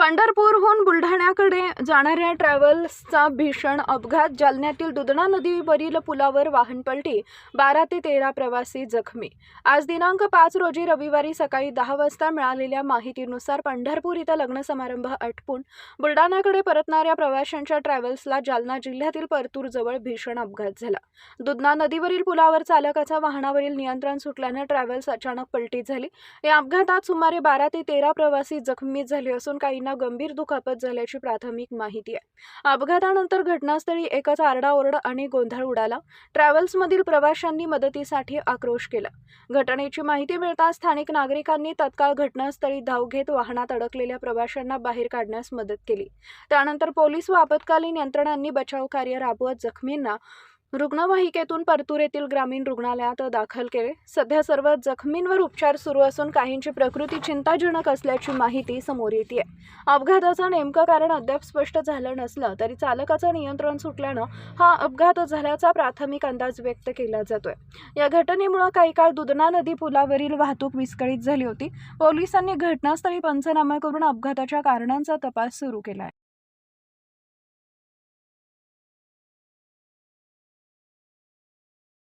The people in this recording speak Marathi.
पंढरपूरहून बुलढाण्याकडे जाणाऱ्या ट्रॅव्हल्सचा भीषण अपघात. जालन्यातील दुधना नदीवरील पुलावर वाहन पलटी, 12 ते 13 प्रवासी जखमी. आज दिनांक 5 रोजी रविवारी सकाळी 10 वाजता मिळालेल्या माहितीनुसार पंढरपूर इथं लग्न समारंभ आटपून बुलढाण्याकडे परतणाऱ्या प्रवाशांच्या ट्रॅव्हल्सला जालना जिल्ह्यातील परतूरजवळ भीषण अपघात झाला. दुधना नदीवरील पुलावर चालकाचा वाहनावरील नियंत्रण सुटल्याने ट्रॅव्हल्स अचानक पलटी झाली. या अपघातात सुमारे 12 ते 13 प्रवासी जखमी झाले असून काहींना गंभीर दुखापत झाल्याची प्राथमिक माहिती आहे. अपघातानंतर घटनास्थळी एकच आरडाओरड आणि गोंधळ उडाला. ट्रॅव्हल्समधील प्रवाशांनी मदतीसाठी आक्रोश केला. घटनेची माहिती मिळताच स्थानिक नागरिकांनी तत्काळ घटनास्थळी धाव घेत वाहनात अडकलेल्या प्रवाशांना बाहेर काढण्यास मदत केली. त्यानंतर पोलीस व आपत्कालीन यंत्रणांनी बचाव कार्य राबवत जखमींना रुग्णवाहिकेतून परतूर येथील ग्रामीण रुग्णालयात दाखल केले. सध्या सर्व जखमींवर उपचार सुरू असून काहींची प्रकृती चिंताजनक असल्याची माहिती समोर येते. अपघाताचं नेमकं कारण अद्याप स्पष्ट झालं नसलं तरी चालकाचं नियंत्रण सुटल्यानं हा अपघात झाल्याचा प्राथमिक अंदाज व्यक्त केला जातोय. या घटनेमुळे काही काळ दुधना नदी पुलावरील वाहतूक विस्कळीत झाली होती. पोलिसांनी घटनास्थळी पंचनामा करून अपघाताच्या कारणांचा तपास सुरू केला आहे.